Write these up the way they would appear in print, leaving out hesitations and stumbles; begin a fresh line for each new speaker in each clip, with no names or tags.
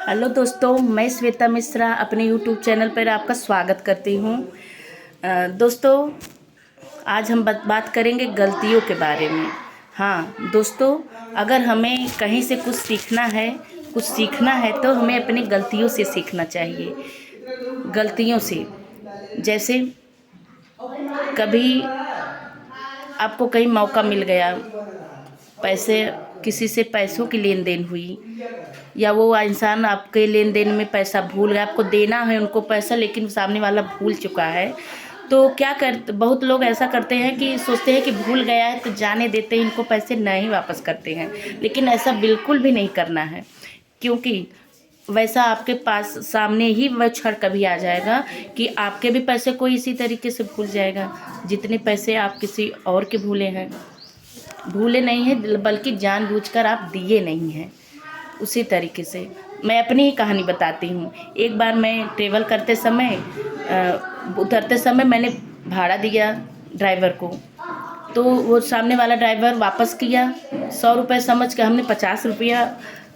Hello दोस्तों, मैं श्वेता मिश्रा अपने यूट्यूब चैनल पर आपका स्वागत करती हूँ। दोस्तों, आज हम बात करेंगे गलतियों के बारे में। हाँ दोस्तों, अगर हमें कहीं से कुछ सीखना है तो हमें अपनी गलतियों से सीखना चाहिए। गलतियों से, जैसे कभी आपको कहीं मौका मिल गया, पैसे किसी से पैसों की लेन देन हुई, या वो इंसान आपके लेन देन में पैसा भूल गया, आपको देना है उनको पैसा लेकिन सामने वाला भूल चुका है, तो क्या कर बहुत लोग ऐसा करते हैं कि सोचते हैं कि भूल गया है तो जाने देते हैं, इनको पैसे नहीं वापस करते हैं। लेकिन ऐसा बिल्कुल भी नहीं करना है, क्योंकि वैसा आपके पास सामने ही वह क्षण कभी आ जाएगा कि आपके भी पैसे कोई इसी तरीके से भूल जाएगा। जितने पैसे आप किसी और के भूले नहीं हैं, बल्कि जानबूझकर आप दिए नहीं हैं। उसी तरीके से मैं अपनी ही कहानी बताती हूँ। एक बार मैं ट्रेवल करते समय उतरते समय मैंने भाड़ा दिया ड्राइवर को, तो वो सामने वाला ड्राइवर वापस किया 100 रुपये समझ के। हमने 50 रुपया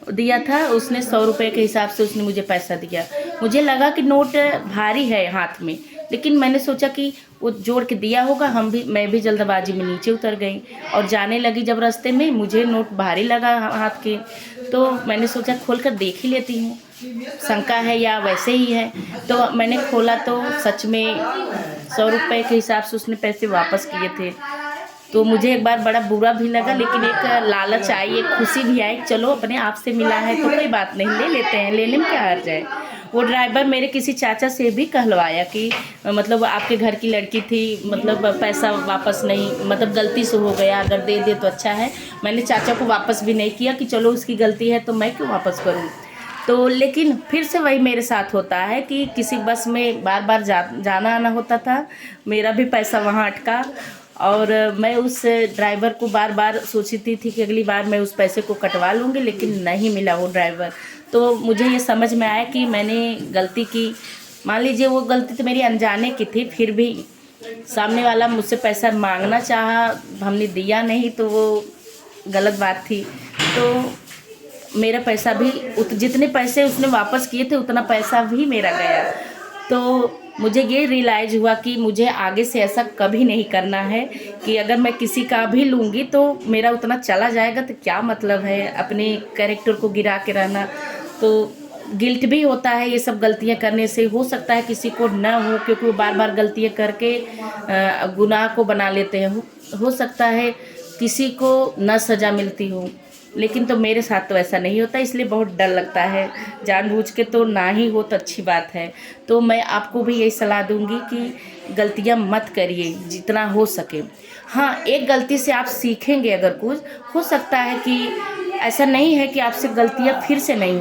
दिया था, उसने 100 रुपये के हिसाब से उसने मुझे पैसा दिया। मुझे लगा कि नोट भारी है हाथ में, लेकिन मैंने सोचा कि वो जोड़ के दिया होगा। मैं भी जल्दबाजी में नीचे उतर गई और जाने लगी। जब रास्ते में मुझे नोट भारी लगा हाथ के, तो मैंने सोचा खोल कर देख ही लेती हूँ, शंका है या वैसे ही है। तो मैंने खोला तो सच में 100 रुपये के हिसाब से उसने पैसे वापस किए थे। तो मुझे एक बार बड़ा बुरा भी लगा, लेकिन एक लालच आई, एक खुशी भी आई, चलो अपने आप से मिला है तो कोई बात नहीं, ले लेते हैं, लेने में क्या हर्ज है। वो ड्राइवर मेरे किसी चाचा से भी कहलवाया कि मतलब आपके घर की लड़की थी, मतलब पैसा वापस नहीं, मतलब गलती से हो गया, अगर दे दे तो अच्छा है। मैंने चाचा को वापस भी नहीं किया कि चलो उसकी गलती है तो मैं क्यों वापस करूँ। तो लेकिन फिर से वही मेरे साथ होता है कि किसी बस में बार बार जाना आना होता था, मेरा भी पैसा वहाँ अटका, और मैं उस ड्राइवर को बार बार सोचती थी कि अगली बार मैं उस पैसे को कटवा लूँगी, लेकिन नहीं मिला वो ड्राइवर। तो मुझे ये समझ में आया कि मैंने गलती की। मान लीजिए वो गलती तो मेरी अनजाने की थी, फिर भी सामने वाला मुझसे पैसा मांगना चाहा, हमने दिया नहीं, तो वो गलत बात थी। तो मेरा पैसा भी जितने पैसे उसने वापस किए थे उतना पैसा भी मेरा गया। तो मुझे ये रियलाइज़ हुआ कि मुझे आगे से ऐसा कभी नहीं करना है कि अगर मैं किसी का भी लूँगी तो मेरा उतना चला जाएगा तो क्या मतलब है अपने कैरेक्टर को गिरा के रहना। तो गिल्ट भी होता है ये सब गलतियां करने से। हो सकता है किसी को न हो, क्योंकि वो बार बार गलतियां करके गुनाह को बना लेते हैं। हो सकता है किसी को न सज़ा मिलती हो, लेकिन तो मेरे साथ तो ऐसा नहीं होता, इसलिए बहुत डर लगता है। जानबूझ के तो ना ही हो तो अच्छी बात है। तो मैं आपको भी यही सलाह दूंगी कि गलतियां मत करिए जितना हो सके। हाँ, एक गलती से आप सीखेंगे, अगर कुछ हो सकता है कि ऐसा नहीं है कि आपसे गलतियां फिर से नहीं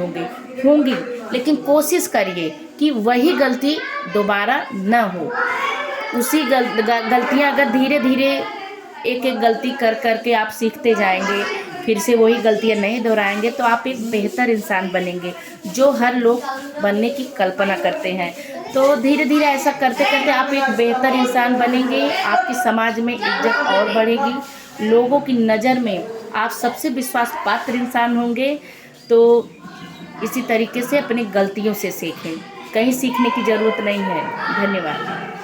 होंगी, लेकिन कोशिश करिए कि वही गलती दोबारा न हो। उसी गलतियां अगर धीरे धीरे एक एक गलती कर करके आप सीखते जाएंगे, फिर से वही गलतियां नहीं दोहराएंगे, तो आप एक बेहतर इंसान बनेंगे, जो हर लोग बनने की कल्पना करते हैं। तो धीरे धीरे ऐसा करते करते आप एक बेहतर इंसान बनेंगे, आपकी समाज में इज्जत और बढ़ेगी, लोगों की नज़र में आप सबसे विश्वास पात्र इंसान होंगे। तो इसी तरीके से अपनी गलतियों से सीखें, कहीं सीखने की ज़रूरत नहीं है। धन्यवाद।